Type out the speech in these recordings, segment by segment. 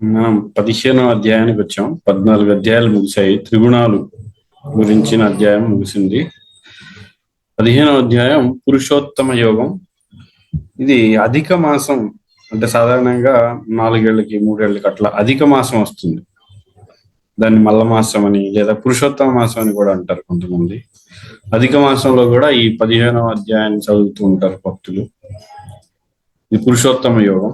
మనం 15వ అధ్యాయానికి వచ్చాం. 14 అధ్యాయాలు ముగిశాయి. త్రిగుణాలు గురించిన అధ్యాయం ముగిసింది. 15వ అధ్యాయం పురుషోత్తమ యోగం. ఇది అధిక మాసం, అంటే సాధారణంగా 4 ఏళ్ళకి 3 ఏళ్ళకి అట్లా అధిక మాసం వస్తుంది. దాన్ని మల్ల మాసం అని లేదా పురుషోత్తమ మాసం అని కూడా అంటారు కొంతమంది. అధిక మాసంలో కూడా ఈ 15వ అధ్యాయాన్ని చదువుతూ ఉంటారు భక్తులు. ఇది పురుషోత్తమ యోగం.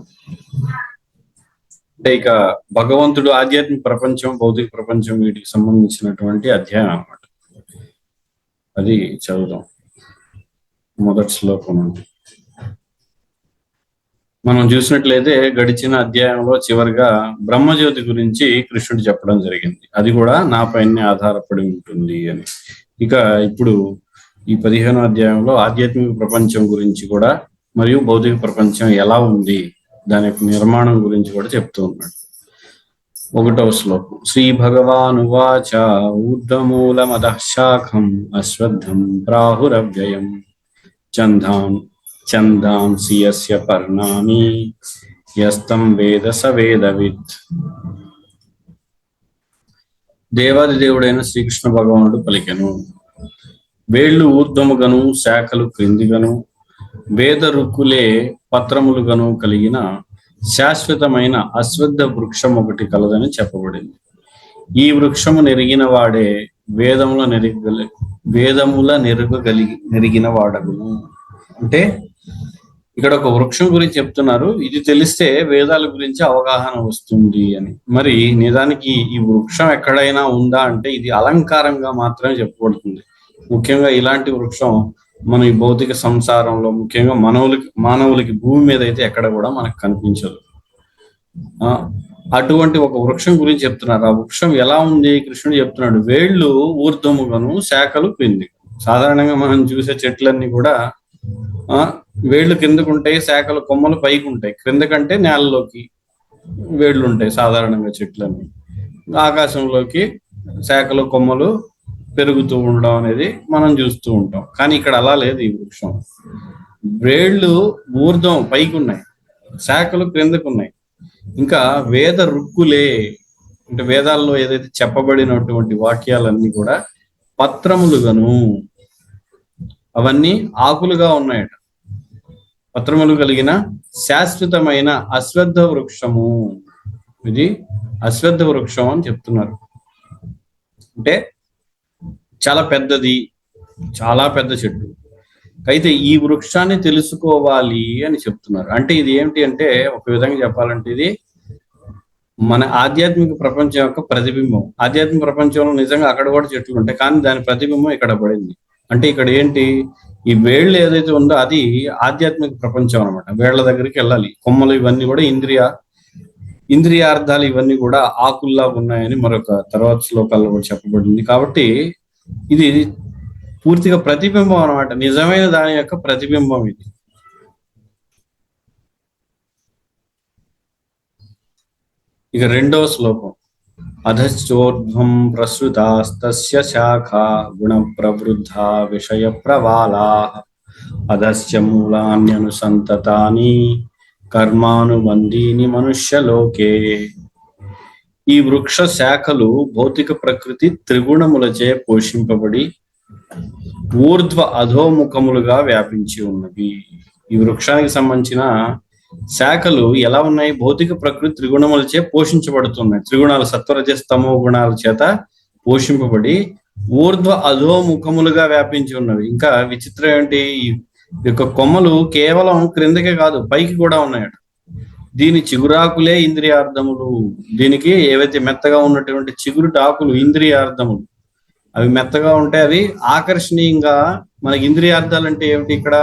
అంటే ఇక భగవంతుడు ఆధ్యాత్మిక ప్రపంచం, భౌతిక ప్రపంచం వీటికి సంబంధించినటువంటి అధ్యాయం అన్నమాట. అది చదువుదాం. మొదటి శ్లోకం నుండి మనం చూసినట్లయితే గడిచిన అధ్యాయంలో చివరిగా బ్రహ్మజ్యోతి గురించి కృష్ణుడు చెప్పడం జరిగింది. అది కూడా నా పైనే ఆధారపడి ఉంటుంది అని. ఇక ఇప్పుడు ఈ 15వ అధ్యాయంలో ఆధ్యాత్మిక ప్రపంచం గురించి కూడా మరియు భౌతిక ప్రపంచం ఎలా ఉంది, దాని యొక్క నిర్మాణం గురించి కూడా చెప్తూ ఉన్నాడు. 1వ శ్లోకం. శ్రీ భగవాన్ ఉవాచ ఊర్ధ్వమూలమధః శాఖం అశ్వత్థం ప్రాహురవ్యయం ఛందాంసి యస్య పర్ణాని యస్తం వేద స వేదవిత్. దేవాది దేవుడైన శ్రీకృష్ణ భగవానుడు పలికెను. వేళ్లు ఊర్ధ్వముగను శాఖలు క్రిందిగను వేద రుక్కులే పత్రములుగను కలిగిన శాశ్వతమైన అశ్వత్థ వృక్షం ఒకటి కలదని చెప్పబడింది. ఈ వృక్షము నెరిగిన వాడే వేదముల నెరిగిన వాడగును. అంటే ఇక్కడ ఒక వృక్షం గురించి చెప్తున్నారు. ఇది తెలిస్తే వేదాల గురించి అవగాహన వస్తుంది అని. మరి నిజానికి ఈ వృక్షం ఎక్కడైనా ఉందా అంటే ఇది అలంకారంగా మాత్రమే చెప్పబడుతుంది. ముఖ్యంగా ఇలాంటి వృక్షం మన ఈ భౌతిక సంసారంలో, ముఖ్యంగా మానవులకి భూమి మీద అయితే ఎక్కడ కూడా మనకు కనిపించదు. అటువంటి ఒక వృక్షం గురించి చెప్తున్నారు. ఆ వృక్షం ఎలా ఉంది కృష్ణుడు చెప్తున్నాడు. వేళ్ళు ఊర్ధ్వముగను శాఖలు క్రింది. సాధారణంగా మనం చూసే చెట్లన్నీ కూడా వేళ్ళు కిందకు ఉంటాయి, శాఖలు కొమ్మలు పైకి ఉంటాయి. క్రింద కంటే నేలలోకి వేళ్ళు ఉంటాయి సాధారణంగా చెట్లన్నీ. ఆకాశంలోకి శాఖలు కొమ్మలు పెరుగుతూ ఉండడం అనేది మనం చూస్తూ ఉంటాం. కానీ ఇక్కడ అలా లేదు. ఈ వృక్షం వేళ్ళు ఊర్ధ్వం పైకి ఉన్నాయి, శాఖలు క్రిందకు ఉన్నాయి. ఇంకా వేద రుక్కులే, అంటే వేదాల్లో ఏదైతే చెప్పబడినటువంటి వాక్యాలన్నీ కూడా పత్రములుగాను, అవన్నీ ఆకులుగా ఉన్నాయట. పత్రములు కలిగిన శాశ్వతమైన అశ్వత్థ వృక్షము. ఇది అశ్వత్థ వృక్షం అని చెప్తున్నారు. అంటే చాలా పెద్దది, చాలా పెద్ద చెట్టు. అయితే ఈ వృక్షాన్ని తెలుసుకోవాలి అని చెప్తున్నారు. అంటే ఇది ఏమిటి అంటే, ఒక విధంగా చెప్పాలంటే ఇది మన ఆధ్యాత్మిక ప్రపంచం యొక్క ప్రతిబింబం. ఆధ్యాత్మిక ప్రపంచంలో నిజంగా అక్కడ కూడా చెట్లు ఉంటాయి, కానీ దాని ప్రతిబింబం ఇక్కడ పడింది. అంటే ఇక్కడ ఏంటి, ఈ వేళ్ళు ఏదైతే ఉందో అది ఆధ్యాత్మిక ప్రపంచం అనమాట. వేళ్ల దగ్గరికి వెళ్ళాలి. కొమ్మలు ఇవన్నీ కూడా ఇంద్రియార్థాలు ఇవన్నీ కూడా ఆకుల్లా ఉన్నాయని మరొక తర్వాత శ్లోకాల్లో కూడా చెప్పబడింది. కాబట్టి ఇది పూర్తిగా ప్రతిబింబం అనమాట, నిజమైన దాని యొక్క ప్రతిబింబం ఇది. ఇక 2వ శ్లోకం. అధశ్చోర్ధ్వం ప్రసృతాస్తస్య శాఖా గుణ ప్రవృద్ధా విషయ ప్రవాలా అధశ్చ మూలాన్యనుసంతతాని కర్మానుబంధీని మనుష్యలోకే. ఈ వృక్ష శాఖలు భౌతిక ప్రకృతి త్రిగుణములచే పోషింపబడి ఊర్ధ్వ అధోముఖములుగా వ్యాపించి ఉన్నవి. ఈ వృక్షానికి సంబంధించిన శాఖలు ఎలా ఉన్నాయి, భౌతిక ప్రకృతి త్రిగుణములచే పోషించబడుతున్నాయి. త్రిగుణాలు సత్వరజస్తమో గుణాల చేత పోషింపబడి ఊర్ధ్వ అధోముఖములుగా వ్యాపించి ఉన్నవి. ఇంకా విచిత్రం ఏంటి, ఈ యొక్క కొమ్మలు కేవలం క్రిందకే కాదు పైకి కూడా ఉన్నాయట. దీని చిగురాకులే ఇంద్రియార్థములు. దీనికి ఏవైతే మెత్తగా ఉన్నటువంటి చిగురుటాకులు ఇంద్రియార్థములు, అవి మెత్తగా ఉంటే అవి ఆకర్షణీయంగా. మనకి ఇంద్రియార్థాలు అంటే ఏమిటి, ఇక్కడ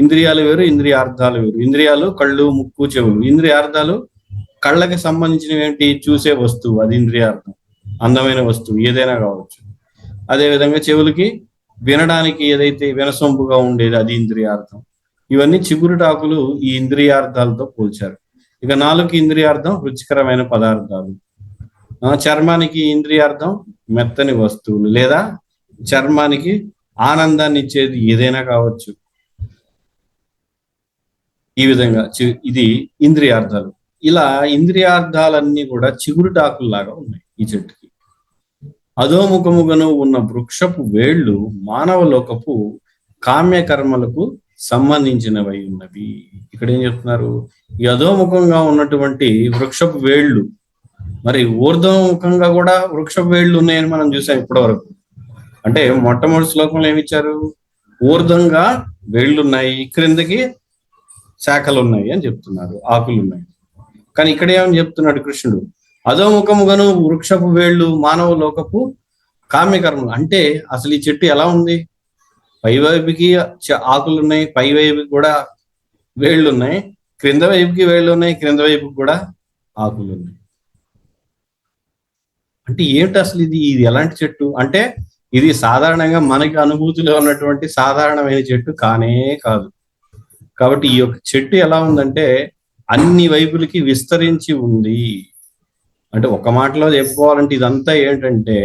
ఇంద్రియాలు వేరు, ఇంద్రియార్థాలు వేరు. ఇంద్రియాలు కళ్ళు, ముక్కు, చెవులు. ఇంద్రియార్థాలు కళ్ళకి సంబంధించినవి ఏంటి, చూసే వస్తువు, అది ఇంద్రియార్థం. అందమైన వస్తువు ఏదైనా కావచ్చు. అదేవిధంగా చెవులకి వినడానికి ఏదైతే వినసొంపుగా ఉండేది అది ఇంద్రియార్థం. ఇవన్నీ చిగురుటాకులు ఈ ఇంద్రియార్థాలతో పోల్చారు. ఇక నాలుగుకి ఇంద్రియార్థం రుచికరమైన పదార్థాలు. చర్మానికి ఇంద్రియార్థం మెత్తని వస్తువులు లేదా చర్మానికి ఆనందాన్ని ఇచ్చేది ఏదైనా కావచ్చు. ఈ విధంగా ఇది ఇంద్రియార్థాలు. ఇలా ఇంద్రియార్థాలన్నీ కూడా చిగురుటాకుల్లాగా ఉన్నాయి ఈ చెట్టుకి. అధోముఖముగను ఉన్న వృక్షపు వేళ్ళు మానవ లోకపు కామ్యకర్మలకు సంబంధించినవై ఉన్నవి. ఇక్కడ ఏం చెప్తున్నారు? ఈ అధోముఖంగా ఉన్నటువంటి వృక్షపు వేళ్ళు, మరి ఊర్ధ్వముఖంగా కూడా వృక్షపు వేళ్ళు ఉన్నాయని మనం చూసాం ఇప్పటి వరకు. అంటే మొట్టమొదటి శ్లోకంలో ఏమిచ్చారు? ఊర్ధ్వంగా వేళ్ళున్నాయి, క్రిందకి శాఖలు ఉన్నాయి అని చెప్తున్నారు, ఆకులు ఉన్నాయి. కానీ ఇక్కడ ఏమని చెప్తున్నాడు కృష్ణుడు? అధోముఖముగను వృక్షపు వేళ్ళు మానవ లోకపు కామ్యకర్మలు. అంటే అసలు ఈ చెట్టు ఎలా ఉంది? పైవైపుకి ఆకులు ఉన్నాయి, పై వైపుకి కూడా వేళ్ళు ఉన్నాయి, క్రింద వైపుకి వేళ్ళు ఉన్నాయి, క్రింద వైపుకి కూడా ఆకులు ఉన్నాయి. అంటే ఏమిటి అసలు ఇది ఎలాంటి చెట్టు? అంటే ఇది సాధారణంగా మనకి అనుభూతిలో ఉన్నటువంటి సాధారణమైన చెట్టు కానే కాదు. కాబట్టి ఈ యొక్క చెట్టు ఎలా ఉందంటే అన్ని వైపులకి విస్తరించి ఉంది. అంటే ఒక మాటలో చెప్పుకోవాలంటే ఇదంతా ఏంటంటే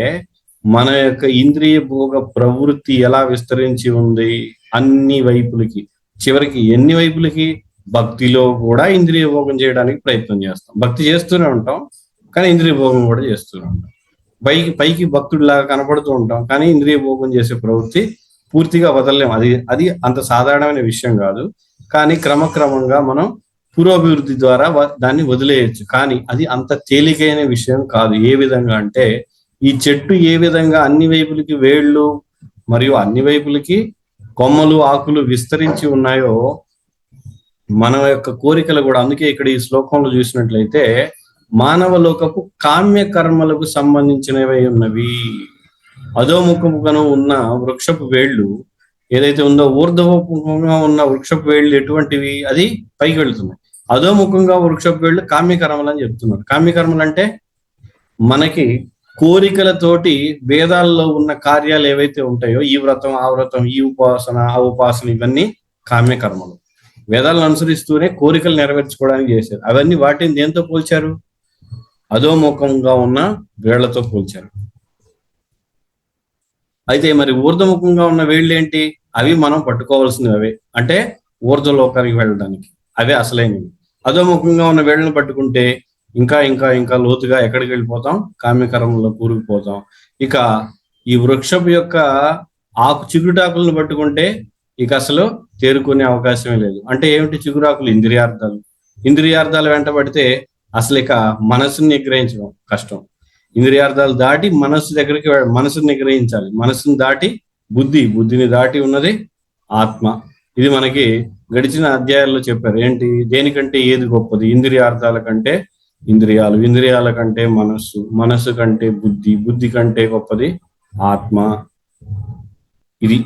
మన యొక్క ఇంద్రియ భోగ ప్రవృత్తి ఎలా విస్తరించి ఉంది అన్ని వైపులకి. చివరికి ఎన్ని వైపులకి? భక్తిలో కూడా ఇంద్రియ భోగం చేయడానికి ప్రయత్నం చేస్తాం. భక్తి చేస్తూనే ఉంటాం, కానీ ఇంద్రియ భోగం కూడా చేస్తూనే ఉంటాం. పైకి భక్తుడిలాగా కనపడుతూ ఉంటాం, కానీ ఇంద్రియ భోగం చేసే ప్రవృత్తి పూర్తిగా వదలలేం. అది అంత సాధారణమైన విషయం కాదు. కానీ క్రమక్రమంగా మనం పురోభివృద్ధి ద్వారా దాన్ని వదిలేయచ్చు. కానీ అది అంత తేలికైన విషయం కాదు. ఏ విధంగా అంటే ఈ చెట్టు ఏ విధంగా అన్ని వైపులకి వేళ్ళు మరియు అన్ని వైపులకి కొమ్మలు ఆకులు విస్తరించి ఉన్నాయో మన యొక్క కోరికలు కూడా. అందుకే ఇక్కడ ఈ శ్లోకంలో చూసినట్లయితే మానవ లోకపు కామ్య కర్మలకు సంబంధించినవి ఉన్నవి. అధోముఖముగాను ఉన్న వృక్షపు వేళ్ళు ఏదైతే ఉందో, ఊర్ధ్వముఖంగా ఉన్న వృక్షపు వేళ్ళు ఎటువంటివి? అది పైకి వెళ్తున్నాయి. అధోముఖంగా వృక్షపు వేళ్ళు కామ్యకర్మలు అని చెప్తున్నారు. కామ్యకర్మలు అంటే మనకి కోరికలతోటి వేదాల్లో ఉన్న కార్యాలు ఏవైతే ఉంటాయో, ఈ వ్రతం ఆ వ్రతం, ఈ ఉపాసన ఆ ఉపాసన, ఇవన్నీ కామ్యకర్మలు. వేదాలను అనుసరిస్తూనే కోరికలు నెరవేర్చుకోవడానికి చేశారు. అవన్నీ వాటిని దేంతో పోల్చారు? అధోముఖంగా ఉన్న వేళ్లతో పోల్చారు. అయితే మరి ఊర్ధ్వముఖంగా ఉన్న వేళ్ళు ఏంటి? అవి మనం పట్టుకోవాల్సినవి. అవే అంటే ఊర్ధ్వలోకానికి వెళ్ళడానికి అవే అసలైనవి. అధోముఖంగా ఉన్న వేళ్ళను పట్టుకుంటే ఇంకా ఇంకా ఇంకా లోతుగా ఎక్కడికి వెళ్ళిపోతాం? కామ్యకర్మలో కూరుకుపోతాం. ఇక ఈ వృక్షపు యొక్క చిగుటాకులను పట్టుకుంటే ఇక అసలు తేరుకునే అవకాశమే లేదు. అంటే ఏమిటి చిగురాకులు? ఇంద్రియార్థాలు వెంట పడితే అసలు ఇక మనసుని నిగ్రహించడం కష్టం. ఇంద్రియార్థాలు దాటి మనస్సు దగ్గరికి మనసుని నిగ్రహించాలి. మనసుని దాటి బుద్ధిని దాటి ఉన్నది ఆత్మ. ఇది మనకి గడిచిన అధ్యాయాల్లో చెప్పారు. ఏంటి? దేనికంటే ఏది గొప్పది? ఇంద్రియార్థాల కంటే ఇంద్రియాల కంటే మనస్సు కంటే బుద్ధి కంటే గొప్పది ఆత్మ.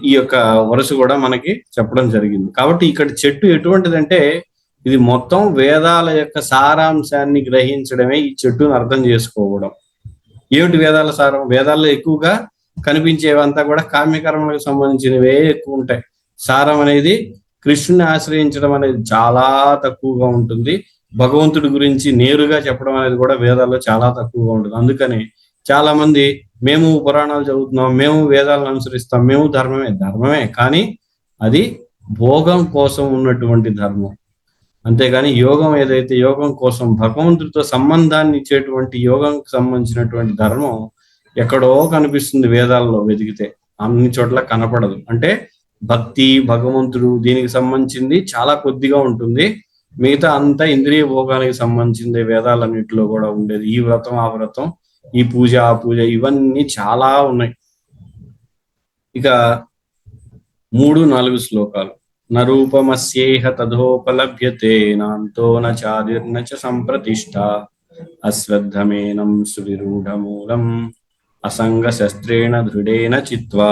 ఈ యొక్క వరుస కూడా మనకి చెప్పడం జరిగింది. కాబట్టి ఇక్కడ చెట్టు ఎటువంటిదంటే ఇది మొత్తం వేదాల యొక్క సారాంశాన్ని గ్రహించడమే ఈ చెట్టును అర్థం చేసుకోవడం. ఏమిటి వేదాల సారం? వేదాల్లో ఎక్కువగా కనిపించేవంతా కూడా కామ్యకర్మలకు సంబంధించినవే ఎక్కువ ఉంటాయి. సారం అనేది కృష్ణుని ఆశ్రయించడం అనేది చాలా తక్కువగా ఉంటుంది. భగవంతుడి గురించి నేరుగా చెప్పడం అనేది కూడా వేదాల్లో చాలా తక్కువగా ఉంటుంది. అందుకని చాలా మంది మేము పురాణాలు చదువుతున్నాం, మేము వేదాలను అనుసరిస్తాం, మేము ధర్మమే కానీ అది భోగం కోసం ఉన్నటువంటి ధర్మం. అంతేగాని యోగం ఏదైతే యోగం కోసం భగవంతుడితో సంబంధాన్ని ఇచ్చేటువంటి యోగంకి సంబంధించినటువంటి ధర్మం ఎక్కడో కనిపిస్తుంది వేదాల్లో వెతికితే, అన్ని చోట్ల కనపడదు. అంటే భక్తి భగవంతుడు దీనికి సంబంధించింది చాలా కొద్దిగా ఉంటుంది. మిగతా అంతా ఇంద్రియ భోగానికి సంబంధించింది వేదాలన్నింటిలో కూడా ఉండేది. ఈ వ్రతం ఆ వ్రతం, ఈ పూజ ఆ పూజ, ఇవన్నీ చాలా ఉన్నాయి. ఇక 3-4 శ్లోకాలు. నరూపమస్యేహ తథోపలభ్యతే నాంతో నాదిర్న చ సంప్రతిష్ఠ అశ్వత్థమేనం సువిరూఢమూలం అసంగ శస్త్రేణ దృఢేన చిత్వా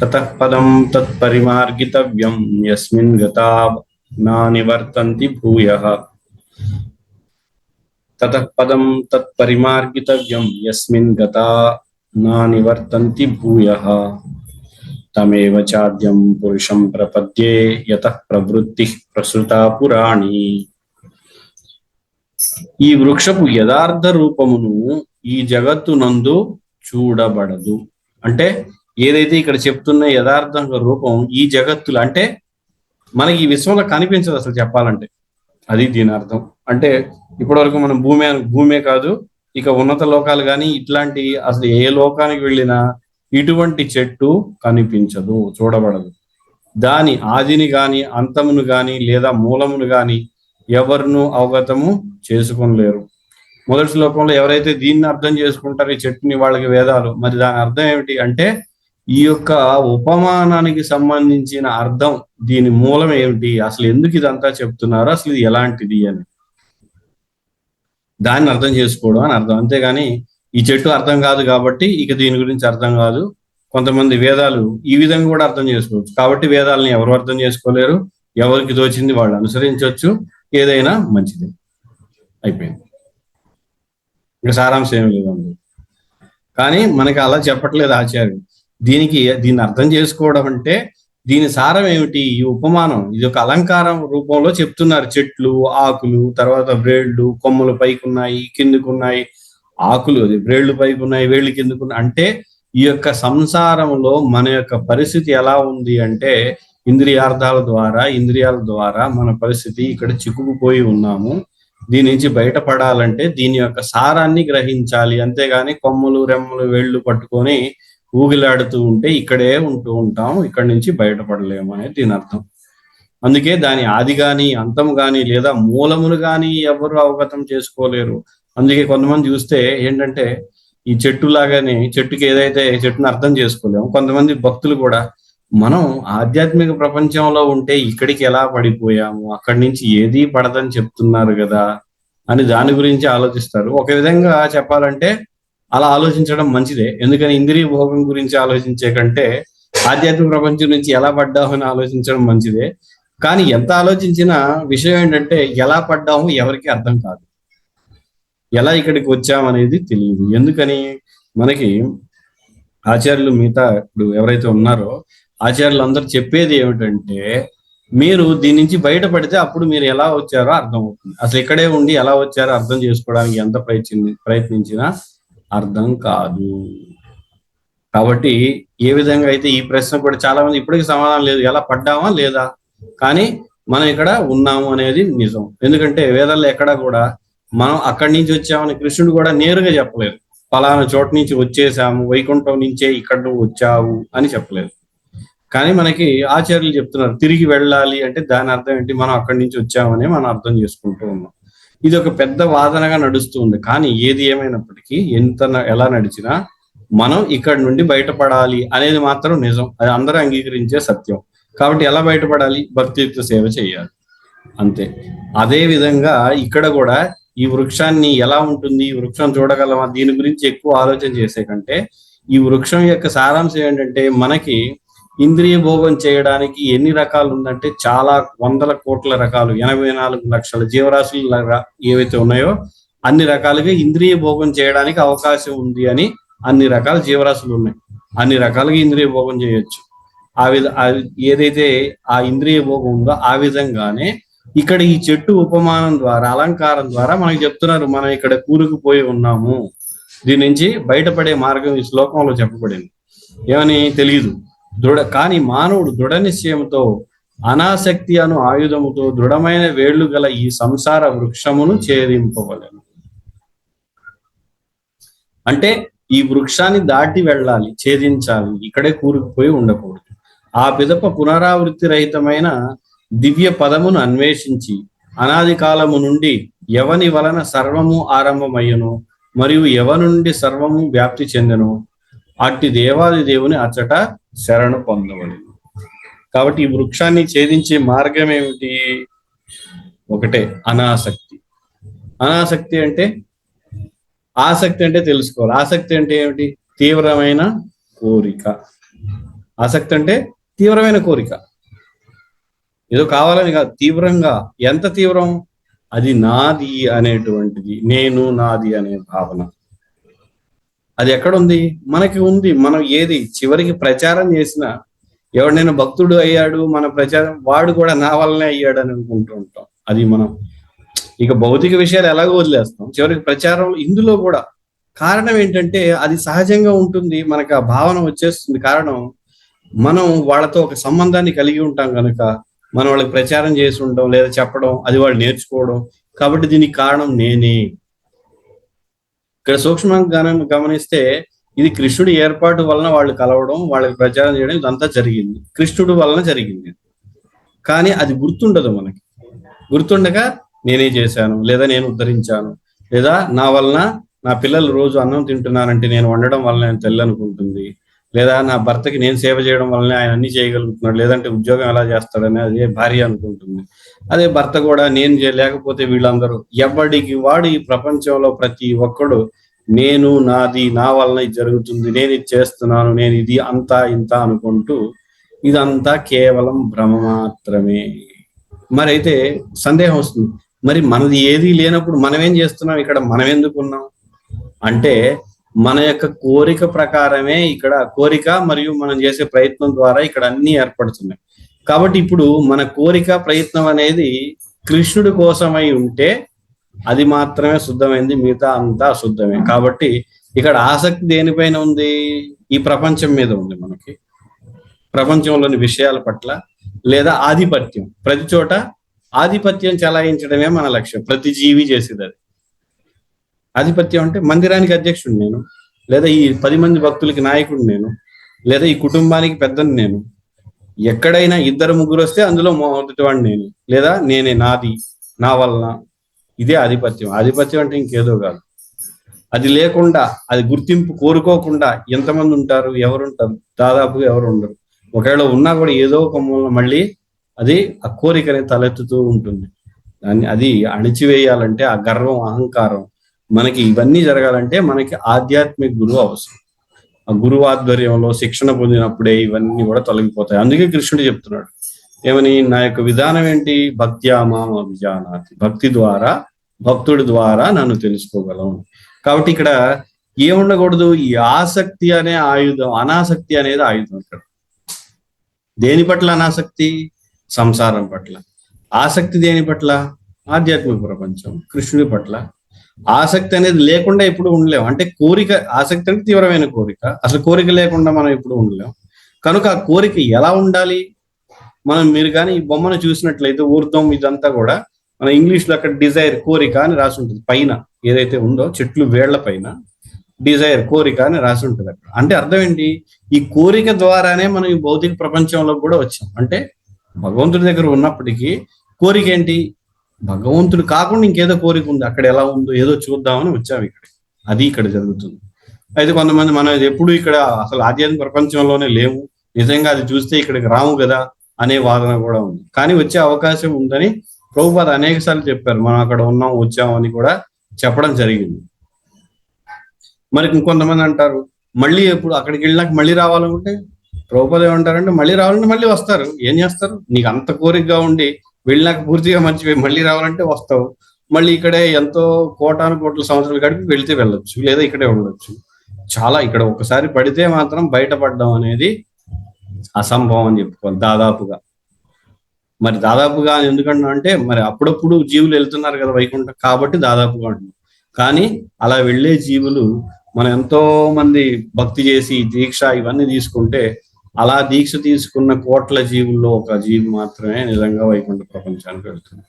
తతః పదం తత్పరిమార్గితవ్యం యస్మిన్ గతా నా నివర్తంతి భూయః. తతః పదం తత్పరిమార్గితవ్యం యస్మిన్ గతా నా నివర్తంతి భూయః తమేవ చాద్యం పురుషం ప్రపద్యే యతః ప్రవృత్తి ప్రసృతా పురాణి. ఈ వృక్షపు యథార్థ రూపమును ఈ జగత్తునందు చూడబడదు. అంటే ఏదైతే ఇక్కడ చెప్తున్న యథార్థ రూపం ఈ జగత్తులు అంటే మనకి ఈ విశ్వంలో కనిపించదు అసలు చెప్పాలంటే. అది దీని అర్థం. అంటే ఇప్పటి వరకు మనం భూమే కాదు, ఇక ఉన్నత లోకాలు కానీ ఇట్లాంటి అసలు ఏ లోకానికి వెళ్ళినా ఇటువంటి చెట్టు కనిపించదు, చూడబడదు. దాని ఆదిని గాని అంతమును గాని లేదా మూలమును గాని ఎవరిను అవగతము చేసుకోలేరు. మొదటి శ్లోకంలో ఎవరైతే దీన్ని అర్థం చేసుకుంటారో ఈ చెట్టుని, వాళ్ళకి వేదాలు, మరి దాని అర్థం ఏమిటి అంటే ఈ యొక్క ఉపమానానికి సంబంధించిన అర్థం, దీని మూలం ఏమిటి, అసలు ఎందుకు ఇదంతా చెప్తున్నారు, అసలు ఇది ఎలాంటిది అని దాన్ని అర్థం చేసుకోవడం అని అర్థం. అంతేగాని ఈ చెట్టు అర్థం కాదు కాబట్టి ఇక దీని గురించి అర్థం కాదు. కొంతమంది వేదాలు ఈ విధంగా కూడా అర్థం చేసుకోవచ్చు కాబట్టి వేదాలని ఎవరు అర్థం చేసుకోలేరు, ఎవరికి తోచింది వాళ్ళు అనుసరించవచ్చు, ఏదైనా మంచిది. అయిపోయింది, ఇక సారాంశం ఏమి లేదు. కానీ మనకి అలా చెప్పట్లేదు ఆచార్యుడు. దీన్ని అర్థం చేసుకోవడం అంటే దీని సారం ఏమిటి, ఈ ఉపమానం ఇది ఒక అలంకారం రూపంలో చెప్తున్నారు. చెట్లు, ఆకులు, తర్వాత వ్రేళ్లు, కొమ్మలు పైకున్నాయి కిందకున్నాయి, ఆకులు వ్రేళ్లు పైకున్నాయి వేళ్ళు కిందకున్నాయి. అంటే ఈ యొక్క సంసారంలో మన యొక్క పరిస్థితి ఎలా ఉంది అంటే ఇంద్రియాల ద్వారా మన పరిస్థితి ఇక్కడ చిక్కుకుపోయి ఉన్నాము. దీని నుంచి బయటపడాలంటే దీని యొక్క సారాన్ని గ్రహించాలి. అంతేగాని కొమ్మలు రెమ్మలు వేళ్ళు పట్టుకొని ఊగిలాడుతూ ఉంటే ఇక్కడే ఉంటూ ఉంటాం, ఇక్కడి నుంచి బయటపడలేము అనేది దీని అర్థం. అందుకే దాని ఆది గాని అంతం గాని లేదా మూలములు గాని ఎవరు అవగతం చేసుకోలేరు. అందుకే కొంతమంది చూస్తే ఏంటంటే ఈ చెట్టు లాగానే చెట్టుకి ఏదైతే చెట్టును అర్థం చేసుకోలేము. కొంతమంది భక్తులు కూడా మనం ఆధ్యాత్మిక ప్రపంచంలో ఉంటే ఇక్కడికి ఎలా పడిపోయాము, అక్కడి నుంచి ఏదీ పడదని చెప్తున్నారు కదా అని దాని గురించి ఆలోచిస్తారు. ఒక విధంగా చెప్పాలంటే అలా ఆలోచించడం మంచిదే. ఎందుకని ఇంద్రియ భోగం గురించి ఆలోచించే కంటే ఆధ్యాత్మిక ప్రపంచం నుంచి ఎలా పడ్డామని ఆలోచించడం మంచిదే. కానీ ఎంత ఆలోచించినా విషయం ఏంటంటే ఎలా పడ్డాము ఎవరికి అర్థం కాదు, ఎలా ఇక్కడికి వచ్చామనేది తెలియదు. ఎందుకని మనకి ఆచార్యులు మిగతా ఇప్పుడు ఎవరైతే ఉన్నారో ఆచార్యులు అందరూ చెప్పేది ఏమిటంటే మీరు దీని నుంచి బయటపడితే అప్పుడు మీరు ఎలా వచ్చారో అర్థం అవుతుంది. అసలు ఇక్కడే ఉండి ఎలా వచ్చారో అర్థం చేసుకోవడానికి ఎంత ప్రయత్నించినా అర్థం కాదు. కాబట్టి ఏ విధంగా అయితే ఈ ప్రశ్న కూడా చాలా మంది ఇప్పటికీ సమాధానం లేదు, ఎలా పడ్డామా లేదా, కానీ మనం ఇక్కడ ఉన్నాము అనేది నిజం. ఎందుకంటే వేదాల్లో ఎక్కడా కూడా మనం అక్కడి నుంచి వచ్చామని కృష్ణుడు కూడా నేరుగా చెప్పలేదు. ఫలానా చోట నుంచి వచ్చేసాము, వైకుంఠం నుంచే ఇక్కడ నువ్వు వచ్చావు అని చెప్పలేదు. కానీ మనకి ఆచార్యులు చెప్తున్నారు తిరిగి వెళ్ళాలి అంటే దాని అర్థం ఏంటి, మనం అక్కడి నుంచి వచ్చామని మనం అర్థం చేసుకుంటూ ఉన్నాం. ఇది ఒక పెద్ద వాదనగా నడుస్తూ ఉంది. కానీ ఏది ఏమైనప్పటికీ ఎలా నడిచినా మనం ఇక్కడ నుండి బయటపడాలి అనేది మాత్రం నిజం, అది అందరూ అంగీకరించే సత్యం. కాబట్టి ఎలా బయటపడాలి, భక్తియుక్త సేవ చేయాలి, అంతే. అదే విధంగా ఇక్కడ కూడా ఈ వృక్షాన్ని ఎలా ఉంటుంది, ఈ వృక్షం చూడగలమా, దీని గురించి ఎక్కువ ఆలోచన చేసే కంటే ఈ వృక్షం యొక్క సారాంశం ఏంటంటే మనకి ఇంద్రియ భోగం చేయడానికి ఎన్ని రకాలు ఉందంటే చాలా వందల కోట్ల రకాలు, 84 లక్షల జీవరాశులు ఏవైతే ఉన్నాయో అన్ని రకాలుగా ఇంద్రియ భోగం చేయడానికి అవకాశం ఉంది అని అన్ని రకాల జీవరాశులు ఉన్నాయి, అన్ని రకాలుగా ఇంద్రియ భోగం చేయొచ్చు. ఏదైతే ఆ ఇంద్రియ భోగం ఉందో ఆ విధంగానే ఇక్కడ ఈ చెట్టు ఉపమానం ద్వారా అలంకారం ద్వారా మనకి చెప్తున్నారు మనం ఇక్కడ కూరుకుపోయి ఉన్నాము, దీని నుంచి బయటపడే మార్గం ఈ శ్లోకంలో చెప్పబడింది. ఏమని తెలియదు కానీ మానవుడు దృఢ నిశ్చయంతో అనాసక్తి అను ఆయుధముతో దృఢమైన వేళ్లు గల ఈ సంసార వృక్షమును ఛేదింపవలెను. అంటే ఈ వృక్షాన్ని దాటి వెళ్ళాలి, ఛేదించాలి, ఇక్కడే కూరుకుపోయి ఉండకూడదు. ఆ పిదప పునరావృత్తి రహితమైన దివ్య పదమును అన్వేషించి అనాది కాలము నుండి ఎవని వలన సర్వము ఆరంభమయ్యను మరియు ఎవనుండి సర్వము వ్యాప్తి చెందెను అట్టి దేవాది దేవుని అచ్చట శరణు పొందవలెను. కాబట్టి ఈ వృక్షాన్ని ఛేదించే మార్గం ఏమిటి, ఒకటే అనాసక్తి. అనాసక్తి అంటే ఆసక్తి అంటే తెలుసుకోవాలి. ఆసక్తి అంటే ఏమిటి, తీవ్రమైన కోరిక. ఆసక్తి అంటే తీవ్రమైన కోరిక, ఏదో కావాలని కాదు, తీవ్రంగా. ఎంత తీవ్రం, అది నాది అనేటువంటిది, నేను నాది అనే భావన. అది ఎక్కడుంది, మనకి ఉంది. మనం ఏది చివరికి ప్రచారం చేసినా ఎవడైనా భక్తుడు అయ్యాడు మన ప్రచారం, వాడు కూడా నా వల్లనే అయ్యాడు అని అనుకుంటూ ఉంటాం. అది మనం ఇక భౌతిక విషయాలు ఎలాగో వదిలేస్తాం, చివరికి ప్రచారం ఇందులో కూడా. కారణం ఏంటంటే అది సహజంగా ఉంటుంది, మనకు ఆ భావన వచ్చేస్తుంది. కారణం మనం వాళ్ళతో ఒక సంబంధాన్ని కలిగి ఉంటాం కనుక మనం వాళ్ళకి ప్రచారం చేసి ఉండడం లేదా చెప్పడం, అది వాళ్ళు నేర్చుకోవడం, కాబట్టి దీనికి కారణం నేనే. ఇక్కడ సూక్ష్మంగా గమనిస్తే ఇది కృష్ణుడి ఏర్పాటు వలన వాళ్ళు కలవడం, వాళ్ళకి ప్రచారం చేయడం ఇదంతా జరిగింది, కృష్ణుడు వలన జరిగింది. కానీ అది గుర్తుండదు మనకి. గుర్తుండగా నేనే చేశాను, లేదా నేను ఉద్ధరించాను, లేదా నా వలన నా పిల్లలు రోజు అన్నం తింటున్నారంటే నేను వండడం వల్ల నేను తెల్లి అనుకుంటుంది, లేదా నా భర్తకి నేను సేవ చేయడం వల్లనే ఆయన అన్ని చేయగలుగుతున్నాడు, లేదంటే ఉద్యోగం ఎలా చేస్తాడని అదే భార్య అనుకుంటుంది. అదే భర్త కూడా నేను లేకపోతే వీళ్ళందరూ, ఎవడికి వాడు ఈ ప్రపంచంలో ప్రతి ఒక్కడు నేను, నాది, నా వలన ఇది జరుగుతుంది, నేను ఇది చేస్తున్నాను, నేను ఇది అంతా ఇంత అనుకుంటూ ఇదంతా కేవలం భ్రమ మాత్రమే. మరి అయితే సందేహం వస్తుంది, మరి మనది ఏది లేనప్పుడు మనం ఏం చేస్తున్నాం ఇక్కడ, మనం ఎందుకు ఉన్నాం అంటే మన యొక్క కోరిక ప్రకారమే ఇక్కడ, కోరిక మరియు మనం చేసే ప్రయత్నం ద్వారా ఇక్కడ అన్ని ఏర్పడుతున్నాయి. కాబట్టి ఇప్పుడు మన కోరిక ప్రయత్నం అనేది కృష్ణుడి కోసమై ఉంటే అది మాత్రమే శుద్ధమైంది, మిగతా అంతా అశుద్ధమే. కాబట్టి ఇక్కడ ఆసక్తి దేనిపైన ఉంది, ఈ ప్రపంచం మీద ఉంది, మనకి ప్రపంచంలోని విషయాల పట్ల, లేదా ఆధిపత్యం. ప్రతి చోట ఆధిపత్యం చెలాయించడమే మన లక్ష్యం, ప్రతి జీవి చేసేది అది. ఆధిపత్యం అంటే మందిరానికి అధ్యక్షుడు నేను, లేదా ఈ 10 మంది భక్తులకి నాయకుడు నేను, లేదా ఈ కుటుంబానికి పెద్దని నేను. ఎక్కడైనా 2-3 వస్తే అందులో మొదటివాడిని నేను, లేదా నేనే, నాది, నా వలన. ఇదే ఆధిపత్యం. ఆధిపత్యం అంటే ఇంకేదో కాదు. అది లేకుండా, అది గుర్తింపు కోరుకోకుండా ఎంతమంది ఉంటారు, ఎవరుంటారు? దాదాపుగా ఎవరు ఉండరు. ఒకవేళ ఉన్నా కూడా ఏదో ఒక మూలన మళ్ళీ అది ఆ కోరికని తలెత్తుతూ ఉంటుంది. దాన్ని అది అణిచివేయాలంటే ఆ గర్వం, అహంకారం, మనకి ఇవన్నీ జరగాలంటే మనకి ఆధ్యాత్మిక గురువు అవసరం. ఆ గురువు ఆధ్వర్యంలో శిక్షణ పొందినప్పుడే ఇవన్నీ కూడా తొలగిపోతాయి. అందుకే కృష్ణుడు చెప్తున్నాడు ఏమని, నా యొక్క విధానం ఏంటి, భక్త్యా మాం అభిజానాతి, భక్తి ద్వారా, భక్తుడి ద్వారా నన్ను తెలుసుకోగలం. కాబట్టి ఇక్కడ ఏముండకూడదు, ఈ ఆసక్తి అనే ఆయుధం, అనాసక్తి అనేది ఆయుధం. ఇక్కడ దేని పట్ల అనాసక్తి, సంసారం పట్ల. ఆసక్తి దేని పట్ల, ఆధ్యాత్మిక ప్రపంచం, కృష్ణుడి పట్ల. ఆసక్తి అనేది లేకుండా ఎప్పుడు ఉండలేం. అంటే కోరిక, ఆసక్తి అంటే తీవ్రమైన కోరిక, అసలు కోరిక లేకుండా మనం ఎప్పుడు ఉండలేం. కనుక ఆ కోరిక ఎలా ఉండాలి, మీరు కానీ ఈ బొమ్మను చూసినట్లయితే ఊర్ధ్వం ఇదంతా కూడా మన ఇంగ్లీష్ లో అక్కడ డిజైర్, కోరిక అని రాసి ఉంటుంది. పైన ఏదైతే ఉందో చెట్లు వేళ్ల పైన డిజైర్, కోరిక అని రాసి ఉంటుంది అక్కడ. అంటే అర్థం ఏంటి, ఈ కోరిక ద్వారానే మనం ఈ భౌతిక ప్రపంచంలో కూడా వచ్చాం. అంటే భగవంతుడి దగ్గర ఉన్నప్పటికీ కోరిక ఏంటి, భగవంతుడు కాకుండా ఇంకేదో కోరిక ఉంది, అక్కడ ఎలా ఉందో ఏదో చూద్దామని వచ్చాము ఇక్కడ. అది ఇక్కడ జరుగుతుంది. అయితే కొంతమంది మనం ఎప్పుడు ఇక్కడ అసలు ఆధ్యాత్మిక ప్రపంచంలోనే లేవు, నిజంగా అది చూస్తే ఇక్కడికి రాము కదా అనే వాదన కూడా ఉంది. కానీ వచ్చే అవకాశం ఉందని ప్రభుపాద అనేక సార్లు చెప్పారు. మనం అక్కడ ఉన్నాం, వచ్చామని కూడా చెప్పడం జరిగింది. మరి ఇంకొంతమంది అంటారు మళ్ళీ ఎప్పుడు అక్కడికి వెళ్ళినాక మళ్ళీ రావాలనుకుంటే, ప్రభుపాద ఏమంటారంటే మళ్ళీ రావాలంటే మళ్ళీ వస్తారు. ఏం చేస్తారు, నీకు అంత కోరికగా ఉండి వెళ్ళినాక పూర్తిగా మర్చిపోయి మళ్ళీ రావాలంటే వస్తావు. మళ్ళీ ఇక్కడే ఎంతో కోటాను కోట్ల సంవత్సరాలు గడిపి వెళ్తే వెళ్ళొచ్చు, లేదా ఇక్కడే ఉండొచ్చు. చాలా ఇక్కడ ఒకసారి పడితే మాత్రం బయటపడడం అనేది అసంభవం అని చెప్పుకోవాలి దాదాపుగా. మరి దాదాపుగా ఎందుకన్నా అంటే మరి అప్పుడప్పుడు జీవులు వెళ్తున్నారు కదా వైకుంఠం, కాబట్టి దాదాపుగా ఉంటుంది. కానీ అలా వెళ్లే జీవులు మనం ఎంతో మంది భక్తి చేసి దీక్ష ఇవన్నీ తీసుకుంటే, అలా దీక్ష తీసుకున్న కోట్ల జీవుల్లో ఒక జీవి మాత్రమే నిజంగా వైకుంఠ ప్రపంచానికి వెళ్తుంది.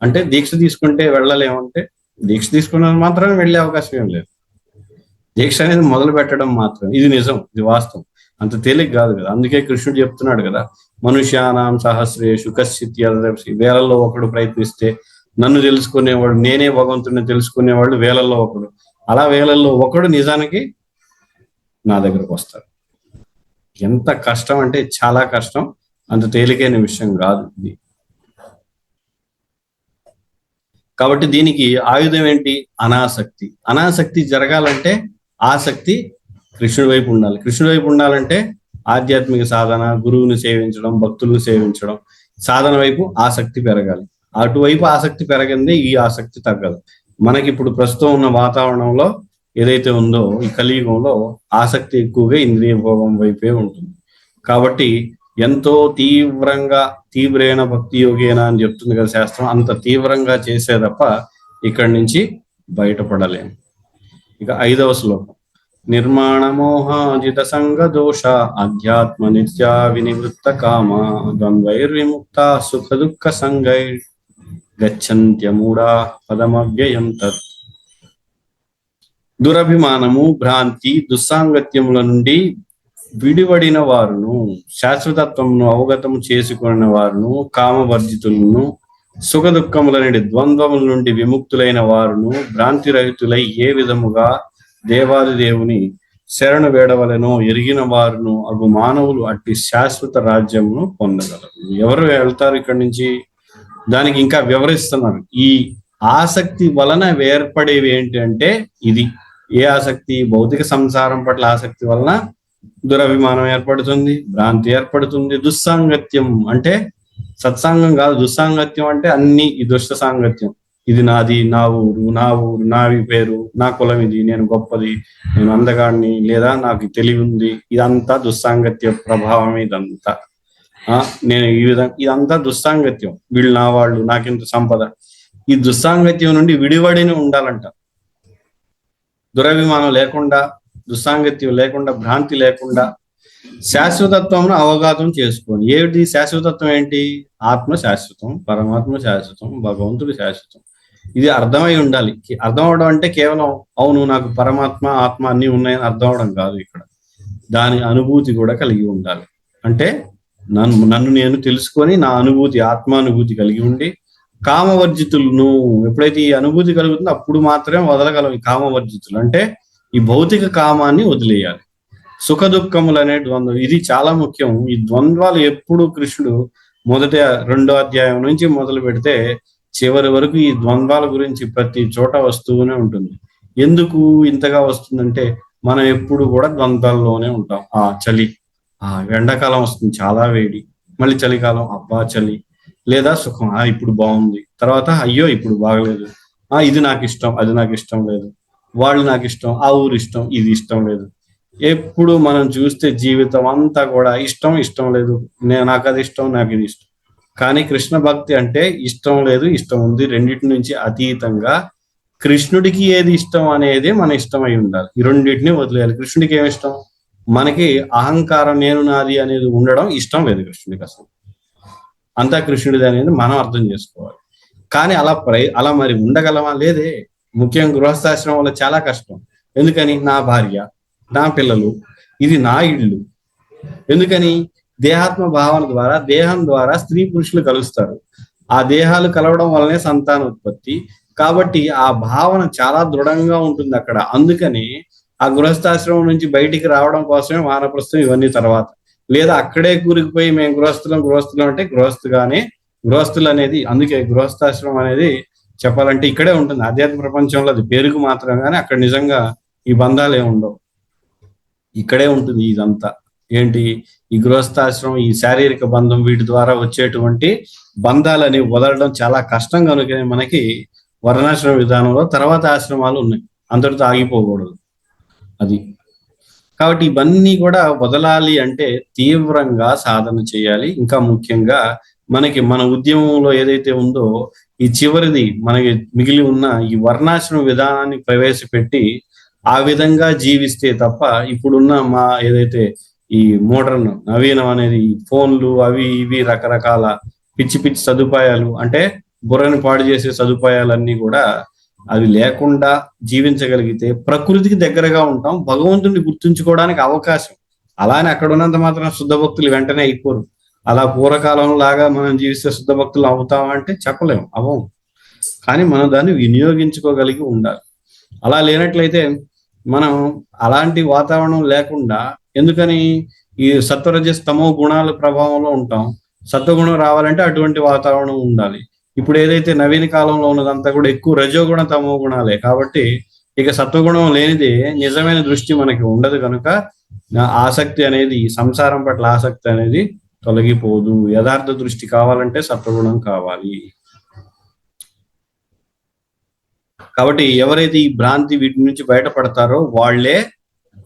అంటే దీక్ష తీసుకుంటే వెళ్ళలేమంటే, దీక్ష తీసుకున్నది మాత్రమే వెళ్ళే అవకాశం ఏం లేదు. దీక్ష అనేది మొదలు పెట్టడం మాత్రమే. ఇది నిజం, ఇది వాస్తవం. అంత తేలిక కాదు కదా. అందుకే కృష్ణుడు చెప్తున్నాడు కదా, మనుష్యానాం సహస్రేషు కశ్చిత్ యదర్శి, వేలల్లో ఒకడు ప్రయత్నిస్తే నన్ను తెలుసుకునేవాడు, నేనే భగవంతుడిని తెలుసుకునేవాడు వేలల్లో ఒకడు. అలా వేలల్లో ఒకడు నిజానికి నా దగ్గరకు వస్తాడు. ఎంత కష్టం అంటే చాలా కష్టం, అంత తేలికైన విషయం కాదు ఇది. కాబట్టి దీనికి ఆయుధం ఏంటి, అనాసక్తి. అనాసక్తి జరగాలంటే ఆసక్తి కృష్ణుడి వైపు ఉండాలి. కృష్ణుడి వైపు ఉండాలంటే ఆధ్యాత్మిక సాధన, గురువుని సేవించడం, భక్తులను సేవించడం, సాధన వైపు ఆసక్తి పెరగాలి. అటువైపు ఆసక్తి పెరగింది, ఈ ఆసక్తి తగ్గదు. మనకి ఇప్పుడు ప్రస్తుతం ఉన్న వాతావరణంలో ఏదైతే ఉందో ఈ కలియుగంలో ఆసక్తి ఎక్కువగా ఇంద్రియ భోగం వైపే ఉంటుంది. కాబట్టి ఎంతో తీవ్రేణ భక్తి యోగేన అని చెప్తుంది కదా శాస్త్రం. అంత తీవ్రంగా చేసే తప్ప ఇక్కడి నుంచి బయటపడలేము. ఇక 5వ శ్లోకం, నిర్మాణమోహాజిత సంగ దోష అధ్యాత్మ నిత్యా వినివృత్త కామ ద్వంద్వైర్విముక్త సుఖ దుఃఖ సంగై. గచ్చంత్యమూఢా పదమవ్యయం తత్. దురభిమానము, భ్రాంతి, దుస్సాంగత్యముల నుండి విడివడిన వారును, శాశ్వతత్వమును అవగతము చేసుకున్న వారును, కామవర్జితులను, సుఖ దుఃఖములనే ద్వంద్వముల నుండి విముక్తులైన వారును, భ్రాంతి రహితులై ఏ విధముగా దేవాది దేవుని శరణు వేడవలెనో ఎరిగిన వారును అగు మానవులు అట్టి శాశ్వత రాజ్యమును పొందగలరు. ఎవరు వెళ్తారు ఇక్కడి నుంచి? దానికి ఇంకా వివరిస్తున్నారు. ఈ ఆసక్తి వలన ఏర్పడేవి ఏంటి అంటే, ఇది ఏ ఆసక్తి? భౌతిక సంసారం పట్ల ఆసక్తి వలన దురభిమానం ఏర్పడుతుంది, భ్రాంతి ఏర్పడుతుంది. దుస్సాంగత్యం అంటే సత్సాంగం కాదు, దుస్సాంగత్యం అంటే అన్ని ఈ దుష్ట సాంగత్యం. ఇది నాది, నా ఊరు, నావి పేరు, నా కులం ఇది, నేను గొప్పది, నేను అందగాడిని, లేదా నాకు తెలివి ఉంది, ఇదంతా దుస్సాంగత్య ప్రభావం. ఇదంతా నేను ఈ విధంగా, ఇదంతా దుస్సాంగత్యం. వీళ్ళు నా వాళ్ళు, నాకింత సంపద. ఈ దుస్సాంగత్యం నుండి విడివడిని ఉండాలంట. దురభిమానం లేకుండా, దుస్సాంగత్యం లేకుండా, భ్రాంతి లేకుండా శాశ్వతత్వం అవగాహం చేసుకోండి. ఏమిటి శాశ్వతత్వం? ఏంటి? ఆత్మ శాశ్వతం, పరమాత్మ శాశ్వతం, భగవంతుడు శాశ్వతం. ఇది అర్థమై ఉండాలి. అర్థం అవడం అంటే కేవలం అవును నాకు పరమాత్మ ఆత్మ అన్ని ఉన్నాయని అర్థం అవడం కాదు. ఇక్కడ దాని అనుభూతి కూడా కలిగి ఉండాలి. అంటే నన్ను నేను తెలుసుకొని నా అనుభూతి, ఆత్మానుభూతి కలిగి ఉండి, కామవర్జితులను ఎప్పుడైతే ఈ అనుభూతి కలుగుతుందో అప్పుడు మాత్రమే వదలగలం. ఈ కామవర్జితులు అంటే ఈ భౌతిక కామాన్ని వదిలేయాలి. సుఖ దుఃఖములు అనే ద్వంద్వం, ఇది చాలా ముఖ్యం. ఈ ద్వంద్వాలు ఎప్పుడు కృష్ణుడు మొదటి 2వ అధ్యాయం నుంచి మొదలు పెడితే చివరి వరకు ఈ ద్వంద్వాల గురించి ప్రతి చోట వస్తూనే ఉంటుంది. ఎందుకు ఇంతగా వస్తుందంటే మనం ఎప్పుడు కూడా ద్వంద్వాల్లోనే ఉంటాం. చలి, ఎండాకాలం వస్తుంది చాలా వేడి, మళ్ళీ చలికాలం అబ్బా చలి, లేదా సుఖం ఇప్పుడు బాగుంది, తర్వాత అయ్యో ఇప్పుడు బాగలేదు, ఇది నాకు ఇష్టం, అది నాకు ఇష్టం లేదు, వాళ్ళు నాకు ఇష్టం, ఆ ఊరు ఇష్టం, ఇది ఇష్టం లేదు. ఎప్పుడు మనం చూస్తే జీవితం అంతా కూడా ఇష్టం లేదు, నాకు అది ఇష్టం, నాకు ఇది ఇష్టం. కానీ కృష్ణ భక్తి అంటే ఇష్టం లేదు, ఇష్టం ఉంది, రెండింటి నుంచి అతీతంగా కృష్ణుడికి ఏది ఇష్టం అనేది మన ఇష్టం అయి ఉండాలి. ఈ రెండింటిని వదిలేయాలి. కృష్ణుడికి ఏమి ఇష్టం? మనకి అహంకారం, నేను నాది అనేది ఉండడం ఇష్టం లేదు కృష్ణుడికి. అసలు అంతా కృష్ణుడిది అనేది మనం అర్థం చేసుకోవాలి. కానీ అలా మరి ఉండగలమా? లేదే. ముఖ్యంగా గృహస్థాశ్రమం వల్ల చాలా కష్టం. ఎందుకని? నా భార్య, నా పిల్లలు, ఇది నా ఇల్లు. ఎందుకని? దేహాత్మ భావన ద్వారా, దేహం ద్వారా స్త్రీ పురుషులు కలుస్తారు. ఆ దేహాలు కలవడం వల్లనే సంతానోత్పత్తి. కాబట్టి ఆ భావన చాలా దృఢంగా ఉంటుంది అక్కడ. అందుకని ఆ గృహస్థాశ్రమం నుంచి బయటికి రావడం కోసమే వానప్రస్థం, ఇవన్నీ తర్వాత. లేదా అక్కడే కూరుకుపోయి మేము గృహస్థులం అంటే గృహస్థులు అనేది, అందుకే గృహస్థాశ్రమం అనేది చెప్పాలంటే ఇక్కడే ఉంటుంది. ఆధ్యాత్మిక ప్రపంచంలో అది పేరుకు మాత్రం, కానీ అక్కడ నిజంగా ఈ బంధాలు ఏమి ఉండవు. ఇక్కడే ఉంటుంది ఇదంతా. ఏంటి? ఈ గృహస్థాశ్రమం, ఈ శారీరక బంధం, వీటి ద్వారా వచ్చేటువంటి బంధాలని వదలడం చాలా కష్టం. కనుక మనకి వర్ణాశ్రమ విధానంలో తర్వాత ఆశ్రమాలు ఉన్నాయి, అంతటితో ఆగిపోకూడదు అది. కాబట్టి ఇవన్నీ కూడా వదలాలి అంటే తీవ్రంగా సాధన చేయాలి. ఇంకా ముఖ్యంగా మన ఉద్యమంలో ఏదైతే ఉందో ఈ చివరిది మనకి మిగిలి ఉన్న ఈ వర్ణాశ్రమ విధానాన్ని ప్రవేశపెట్టి ఆ విధంగా జీవిస్తే తప్ప ఇప్పుడున్న ఏదైతే ఈ మోడర్న్ నవీనం అనేది, ఫోన్లు అవి ఇవి రకరకాల పిచ్చి పిచ్చి సదుపాయాలు, అంటే బుర్రని పాడు చేసే సదుపాయాలన్నీ కూడా అవి లేకుండా జీవించగలిగితే ప్రకృతికి దగ్గరగా ఉంటాం, భగవంతుడిని గుర్తుంచుకోవడానికి అవకాశం. అలానే అక్కడ ఉన్నంత మాత్రం శుద్ధ భక్తులు వెంటనే అయిపోరు. అలా పూర్వకాలం లాగా మనం జీవిస్తే శుద్ధ భక్తులు అవుతామంటే చెప్పలేము, అవ్వం. కానీ మనం దాన్ని వినియోగించుకోగలిగి ఉండాలి. అలా లేనట్లయితే మనం అలాంటి వాతావరణం లేకుండా, ఎందుకని ఈ సత్వరజస్ తమో గుణాల ప్రభావంలో ఉంటాం. సత్వగుణం రావాలంటే అటువంటి వాతావరణం ఉండాలి. ఇప్పుడు ఏదైతే నవీన కాలంలో ఉన్నదంతా కూడా ఎక్కువ రజోగుణ తమో గుణాలే. కాబట్టి ఇక సత్వగుణం లేనిది నిజమైన దృష్టి మనకి ఉండదు. కనుక ఆసక్తి అనేది, సంసారం పట్ల ఆసక్తి అనేది తొలగిపోదు. యథార్థ దృష్టి కావాలంటే సత్వగుణం కావాలి. కాబట్టి ఎవరైతే ఈ భ్రాంతి వీటి నుంచి బయటపడతారో వాళ్లే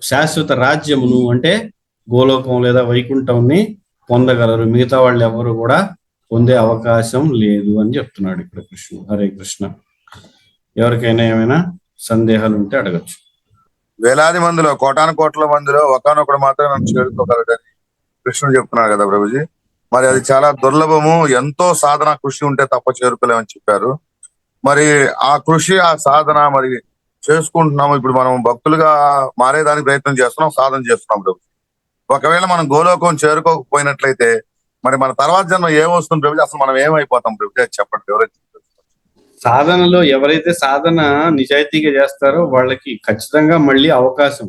శాశ్వత రాజ్యమును, అంటే గోలోకం లేదా వైకుంఠంని పొందగలరు. మిగతా వాళ్ళు ఎవరు కూడా పొందే అవకాశం లేదు అని చెప్తున్నాడు ఇక్కడ కృష్ణుడు. హరే కృష్ణ. ఎవరికైనా ఏమైనా సందేహాలు ఉంటే అడగచ్చు. వేలాది మందిలో, కోటాను కోట్ల మందిలో ఒకనొకడు మాత్రం నన్ను చేరుకోగలడని కృష్ణుడు చెప్తున్నాడు కదా ప్రభుజీ. మరి అది చాలా దుర్లభము, ఎంతో సాధన కృషి ఉంటే తప్ప చేరుకోలేమని చెప్పారు. మరి ఆ కృషి ఆ సాధన మరి చేసుకుంటున్నాము. ఇప్పుడు మనం భక్తులుగా మారేదానికి ప్రయత్నం చేస్తున్నాం, సాధన చేస్తున్నాం ప్రభు. ఒకవేళ మనం గోలోకం చేరుకోకపోయినట్లయితే మరి మన తర్వాత జన్మ ఏమొస్తుంది ప్రభు? అసలు మనం ఏమైపోతాం ప్రభు? చెప్పండి ఎవరైతే. సాధనలో ఎవరైతే సాధన నిజాయితీగా చేస్తారో వాళ్ళకి ఖచ్చితంగా మళ్ళీ అవకాశం,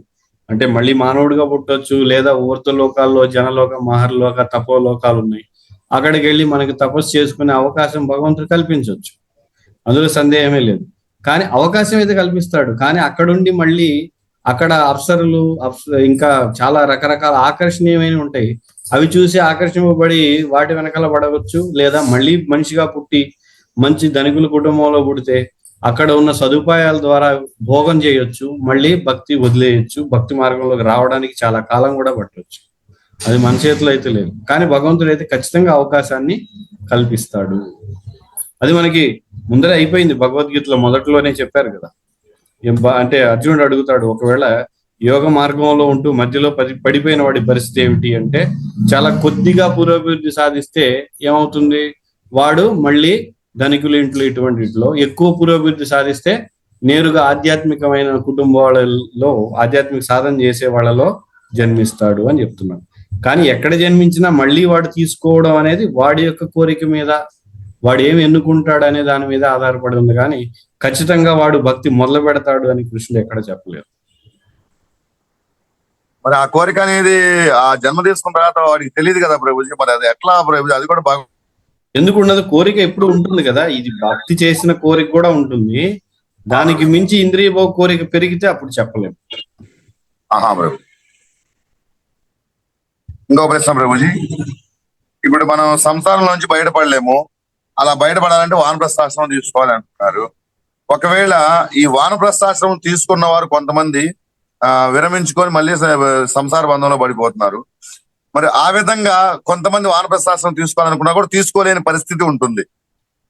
అంటే మళ్ళీ మానవుడిగా పుట్టొచ్చు, లేదా ఊర్త లోకాల్లో జనలోక, మహర్లోక, తపోలోకాలు ఉన్నాయి. అక్కడికి వెళ్ళి మనకి తపస్సు చేసుకునే అవకాశం భగవంతుడు కల్పించవచ్చు, అందులో సందేహమే లేదు. కానీ అవకాశం అయితే కల్పిస్తాడు. కానీ అక్కడుండి మళ్ళీ అక్కడ అప్సరులు ఇంకా చాలా రకరకాల ఆకర్షణీయమైన ఉంటాయి, అవి చూసి ఆకర్షింపబడి వాటి వెనకాల పడవచ్చు. లేదా మళ్ళీ మనిషిగా పుట్టి మంచి ధనికుల కుటుంబంలో పుడితే అక్కడ ఉన్న సదుపాయాల ద్వారా భోగం చేయొచ్చు, మళ్ళీ భక్తి వదిలేయచ్చు. భక్తి మార్గంలోకి రావడానికి చాలా కాలం కూడా పట్టవచ్చు. అది మన చేతిలో అయితే లేదు. కానీ భగవంతుడు అయితే ఖచ్చితంగా అవకాశాన్ని కల్పిస్తాడు. అది మనకి ముందరే అయిపోయింది. భగవద్గీతలో మొదట్లోనే చెప్పారు కదా. అంటే అర్జునుడు అడుగుతాడు, ఒకవేళ యోగ మార్గంలో ఉంటూ మధ్యలో పడిపోయిన వాడి పరిస్థితి ఏమిటి అంటే, చాలా కొద్దిగా పురోభివృద్ధి సాధిస్తే ఏమవుతుంది, వాడు మళ్ళీ ధనికుల ఇంట్లో ఇటువంటి ఇంట్లో ఎక్కువ పురోభివృద్ధి సాధిస్తే నేరుగా ఆధ్యాత్మికమైన కుటుంబాలలో ఆధ్యాత్మిక సాధన చేసే వాళ్ళలో జన్మిస్తాడు అని చెప్తున్నాడు. కానీ ఎక్కడ జన్మించినా మళ్ళీ వాడు తీసుకోవడం అనేది వాడి యొక్క కోరిక మీద, వాడు ఏమి ఎన్నుకుంటాడు అనే దాని మీద ఆధారపడి ఉంది. కానీ ఖచ్చితంగా వాడు భక్తి మొదలు పెడతాడు అని కృష్ణుడు ఎక్కడ చెప్పలేదు. మరి ఆ కోరిక అనేది ఆ జన్మ తీసుకున్న తర్వాత వాడికి తెలియదు కదా ప్రభుజీ. మరి అది ఎట్లా ప్రభుజీ? అది కూడా బాగా ఎందుకు ఉండదు? కోరిక ఎప్పుడు ఉంటుంది కదా. ఇది భక్తి చేసిన కోరిక కూడా ఉంటుంది. దానికి మించి ఇంద్రియ భోగ కోరిక పెరిగితే అప్పుడు చెప్పలేము. ప్రభు. ఇంకో ప్రశ్న ప్రభుజీ, ఇప్పుడు మనం సంసారం నుంచి బయటపడలేము. అలా బయటపడాలంటే వానప్రస్థాశ్రమం తీసుకోవాలి అంటున్నారు. ఒకవేళ ఈ వానప్రస్థాశ్రమం తీసుకున్న వారు కొంతమంది విరమించుకొని మళ్ళీ సంసార బంధంలో పడిపోతున్నారు. మరి ఆ విధంగా కొంతమంది వానప్రస్థాశ్రమం తీసుకోవాలనుకున్నా కూడా తీసుకోలేని పరిస్థితి ఉంటుంది.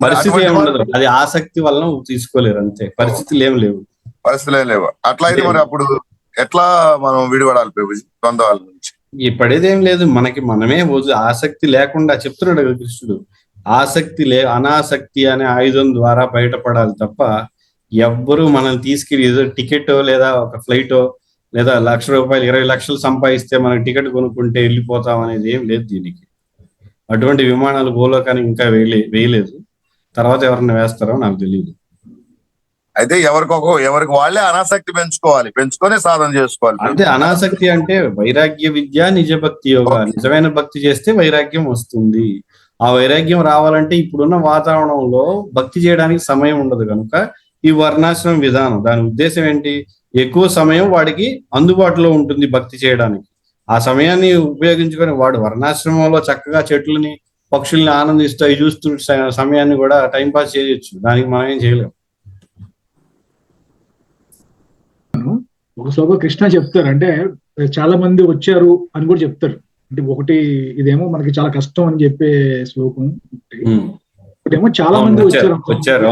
పరిస్థితి ఏముండదు, అది ఆసక్తి వలన తీసుకోలేరు అంతే. పరిస్థితులు ఏం లేవు. పరిస్థితులు ఏం లేవు. అట్లా అయితే మరి అప్పుడు ఎట్లా మనం విడిపడాలి ప్రభుజీ ద్వంద్వాల నుంచి? పడేదేం లేదు, మనకి మనమే ఆసక్తి లేకుండా చెప్తున్నాడు కదా కృష్ణుడు. ఆసక్తి అనాసక్తి అనే ఆయుధం ద్వారా బయటపడాలి తప్ప ఎవ్వరూ మనల్ని తీసుకెళ్ళి ఏదో టికెట్ లేదా ఒక ఫ్లైటో లేదా ₹1,00,000 20 లక్షలు సంపాదిస్తే మనకి టికెట్ కొనుక్కుంటే వెళ్ళిపోతాం అనేది ఏం లేదు దీనికి. అటువంటి విమానాలు భూలోకానికి ఇంకా వేయలేదు. తర్వాత ఎవరిని వేస్తారో నాకు తెలియదు. అయితే ఎవరికి వాళ్ళే అనాసక్తి పెంచుకొని సాధన చేసుకోవాలి. అంటే అనాసక్తి అంటే వైరాగ్య విద్య, నిజ భక్తి యోగ. నిజమైన భక్తి చేస్తే వైరాగ్యం వస్తుంది. ఆ వైరాగ్యం రావాలంటే ఇప్పుడున్న వాతావరణంలో భక్తి చేయడానికి సమయం ఉండదు కనుక ఈ వర్ణాశ్రమ విధానం, దాని ఉద్దేశం ఏంటి, ఎక్కువ సమయం వాడికి అందుబాటులో ఉంటుంది భక్తి చేయడానికి. ఆ సమయాన్ని ఉపయోగించుకొని వాడు వర్ణాశ్రమంలో చక్కగా చెట్లని పక్షుల్ని ఆనందిస్తూ చూస్తూ సమయాన్ని కూడా టైంపాస్ చేయొచ్చు. దానికి మనం ఏం చేయలేము. ఒక శ్లోకం కృష్ణ చెప్తారు, అంటే చాలా మంది వచ్చారు అని కూడా చెప్తారు. అంటే ఒకటి ఇదేమో మనకి చాలా కష్టం అని చెప్పే శ్లోకం, ఒకటేమో చాలా మంది వచ్చారు.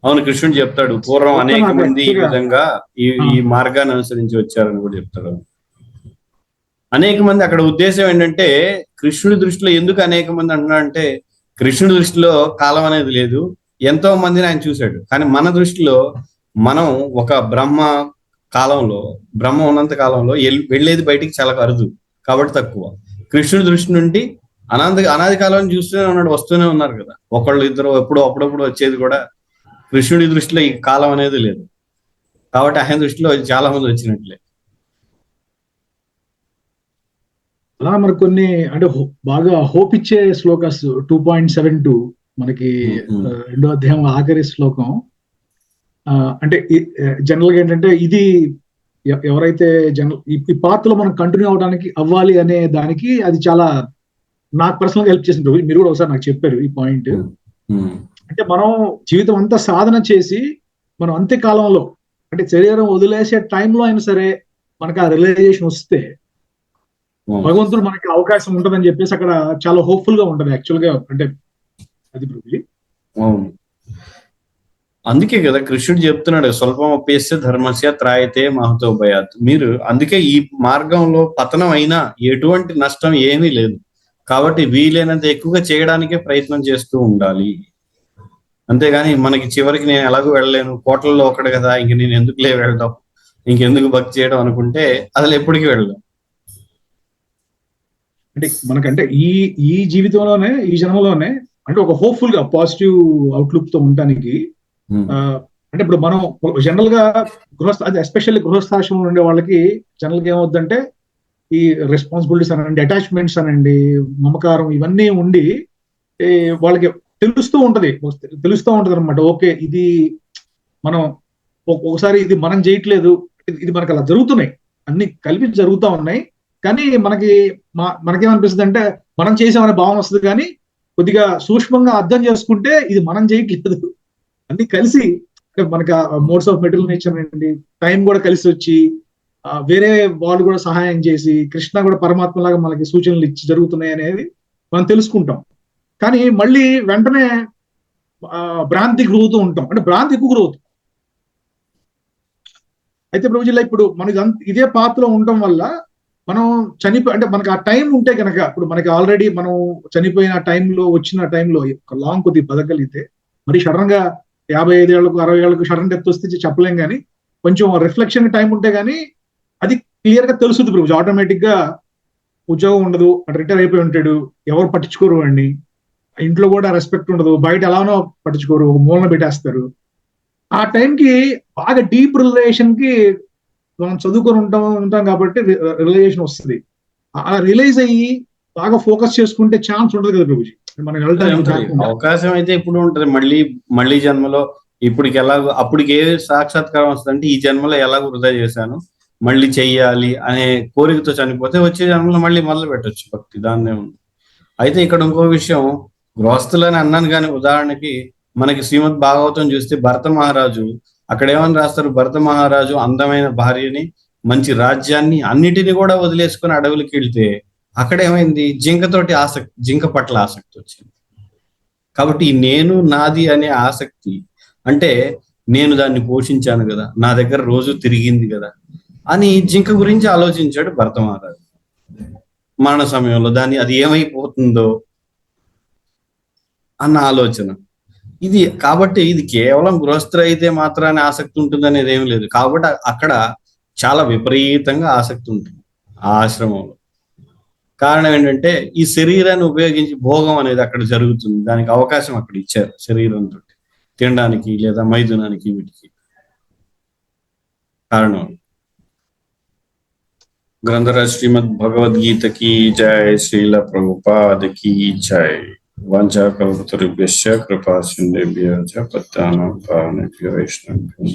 అవును, కృష్ణుడు చెప్తాడు, పూర్వం అనేక మంది ఈ విధంగా ఈ మార్గాన్ని అనుసరించి వచ్చారని కూడా చెప్తాడు. అనేక మంది అక్కడ ఉద్దేశం ఏంటంటే, కృష్ణుడి దృష్టిలో ఎందుకు అనేక మంది అంటున్నాడంటే, కృష్ణుడి దృష్టిలో కాలం అనేది లేదు, ఎంతో మందిని ఆయన చూశాడు. కానీ మన దృష్టిలో మనం ఒక బ్రహ్మ ఉన్నంత కాలంలో వెళ్ళేది బయటికి చాలా అరుదు కాబట్టి తక్కువ. కృష్ణుడి దృష్టి నుండి అనాది కాలం చూస్తూనే ఉన్నాడు, వస్తూనే ఉన్నారు కదా. ఒకళ్ళు ఇద్దరు అప్పుడప్పుడు వచ్చేది కూడా. కృష్ణుడి దృష్టిలో ఈ కాలం అనేది లేదు కాబట్టి ఆయన దృష్టిలో చాలా మంది వచ్చినట్లే. అలా మనకు కొన్ని అంటే బాగా హోప్ ఇచ్చే శ్లోకాస్ 2.72 మనకి 2వ అధ్యాయం ఆఖరి శ్లోకం. అంటే జనరల్ గా ఏంటంటే, ఇది ఎవరైతే ఈ పాత్రలో మనం కంటిన్యూ అవ్వాలి అనే దానికి అది చాలా నాకు పర్సనల్ గా హెల్ప్ చేసింది. మీరు కూడా ఒకసారి నాకు చెప్పారు ఈ పాయింట్. అంటే మనం జీవితం అంతా సాధన చేసి మనం అంత్య కాలంలో, అంటే శరీరం వదిలేసే టైంలో అయినా సరే మనకు ఆ రియలైజేషన్ వస్తే భగవంతుడు మనకి అవకాశం ఉంటుందని చెప్పేసి అక్కడ చాలా హోప్ఫుల్ గా ఉంటది యాక్చువల్ గా. అంటే అది అవును, అందుకే కదా కృష్ణుడు చెప్తున్నాడు, స్వల్పం అప్యేస్య ధర్మస్య త్రాయతే మహతో భయాత్. మీరు అందుకే ఈ మార్గంలో పతనం అయినా ఎటువంటి నష్టం ఏమీ లేదు. కాబట్టి వీలైనంత ఎక్కువగా చేయడానికే ప్రయత్నం చేస్తూ ఉండాలి. అంతేగాని మనకి చివరికి నేను ఎలాగో వెళ్ళలేను, కోట్లలో ఒకడు కదా, ఇంక నేను ఎందుకులే వెళ్ళడం, ఇంకెందుకు భక్తి చేయడం అనుకుంటే అసలు ఎప్పటికీ వెళ్ళలేం. అంటే మనకంటే ఈ జీవితంలోనే, ఈ జన్మలోనే అంటే ఒక హోప్ఫుల్ గా పాజిటివ్ అవుట్లుక్ తో ఉండడానికి అంటే ఇప్పుడు మనం జనరల్ గా అది ఎస్పెషల్లీ గృహస్థాశ్రమంలో ఉండే వాళ్ళకి జనరల్ గా ఏమవుద్దంటే ఈ రెస్పాన్సిబిలిటీస్ అనండి, అటాచ్మెంట్స్ అనండి, మమకారం ఇవన్నీ ఉండి వాళ్ళకి తెలుస్తూ ఉంటది అనమాట. ఓకే, ఇది మనం ఒకసారి ఇది మనం చేయట్లేదు, ఇది మనకు అలా జరుగుతున్నాయి, అన్ని కలిపి జరుగుతూ ఉన్నాయి. కానీ మనకేమనిపిస్తుంది అంటే మనం చేసామనే భావన వస్తుంది. కానీ కొద్దిగా సూక్ష్మంగా అర్థం చేసుకుంటే ఇది మనం చేయట్లేదు, అన్ని కలిసి మనకి మోడ్స్ ఆఫ్ మెటీరియల్ నేచర్ అండి, టైం కూడా కలిసి వచ్చి వేరే వాళ్ళు కూడా సహాయం చేసి కృష్ణ కూడా పరమాత్మ లాగా మనకి సూచనలు ఇచ్చి జరుగుతున్నాయి అనేది మనం తెలుసుకుంటాం. కానీ మళ్ళీ వెంటనే భ్రాంతికి గురవుతూ ఉంటాం, అంటే భ్రాంతి ఎక్కువ గురవుతుంది. అయితే ప్రభుజీలా ఇప్పుడు మనకి ఇదే పాత్రలో ఉండటం వల్ల మనం అంటే మనకి ఆ టైం ఉంటే కనుక, ఇప్పుడు మనకి ఆల్రెడీ మనం చనిపోయిన టైంలో వచ్చిన టైంలో లాంగ్ కొద్దిగా బతకగలిగితే, మరి సడన్ గా 55 ఏళ్లకు 60 ఏళ్లకు సడన్ డెత్ వస్తే చెప్పలేం. కానీ కొంచెం రిఫ్లెక్షన్ టైం ఉంటే గానీ అది క్లియర్ గా తెలుస్తుంది ప్రభుజీ. ఆటోమేటిక్ గా ఉద్యోగం ఉండదు, రిటైర్ అయిపోయి ఉంటాడు, ఎవరు పట్టించుకోరు వాడిని, ఇంట్లో కూడా రెస్పెక్ట్ ఉండదు, బయట ఎలానో పట్టించుకోరు, ఒక మూలన పెట్టేస్తారు. ఆ టైంకి బాగా డీప్ రిలేషన్ కి మనం చదువుకొని ఉంటాం కాబట్టి రియలైజేషన్ వస్తుంది. అలా రియలైజ్ అయ్యి బాగా ఫోకస్ చేసుకుంటే ఛాన్స్ ఉండదు కదా ప్రభుజీ మనం వెళ్ళడానికి. అవకాశం అయితే ఇప్పుడు ఉంటది, మళ్ళీ జన్మలో. ఇప్పటికి ఎలాగో అప్పటికి ఏ సాక్షాత్కారం వస్తుందంటే ఈ జన్మలో ఎలాగో వృధా చేశాను, మళ్ళీ చెయ్యాలి అనే కోరికతో చనిపోతే వచ్చే జన్మలో మళ్ళీ మొదలు పెట్టచ్చు భక్తి, దాన్నే ఉంది. అయితే ఇక్కడ ఇంకో విషయం, గృహస్థులని అన్నాను కానీ ఉదాహరణకి మనకి శ్రీమద్ భాగవతం చూస్తే భరత మహారాజు అక్కడ ఏమని రాస్తారు, భరత మహారాజు అందమైన భార్యని, మంచి రాజ్యాన్ని, అన్నిటిని కూడా వదిలేసుకుని అడవులకి వెళ్తే అక్కడ ఏమైంది, జింక పట్ల ఆసక్తి వచ్చింది. కాబట్టి నేను నాది అనే ఆసక్తి, అంటే నేను దాన్ని పోషించాను కదా, నా దగ్గర రోజు తిరిగింది కదా అని జింక గురించి ఆలోచించాడు భరత మహారాజు. మరణ సమయంలో అది ఏమైపోతుందో అన్న ఆలోచన ఇది. కాబట్టి ఇది కేవలం గృహస్థులు అయితే మాత్రాన్ని ఆసక్తి ఉంటుంది అనేది ఏమి లేదు. కాబట్టి అక్కడ చాలా విపరీతంగా ఆసక్తి ఉంటుంది ఆ ఆశ్రమంలో. కారణం ఏంటంటే ఈ శరీరాన్ని ఉపయోగించి భోగం అనేది అక్కడ జరుగుతుంది, దానికి అవకాశం అక్కడ ఇచ్చారు శరీరంతో తినడానికి లేదా మైథునానికి, వీటికి కారణం. గ్రంథరాజ్ శ్రీమద్ భగవద్గీతకి జయ, శ్రీల ప్రభుపాదకి జయ. వాంఛాకల్పతరుభ్యశ్చ కృపా సింధుభ్యో చ పతితానాం పావనేభ్యో వైష్ణవేభ్యో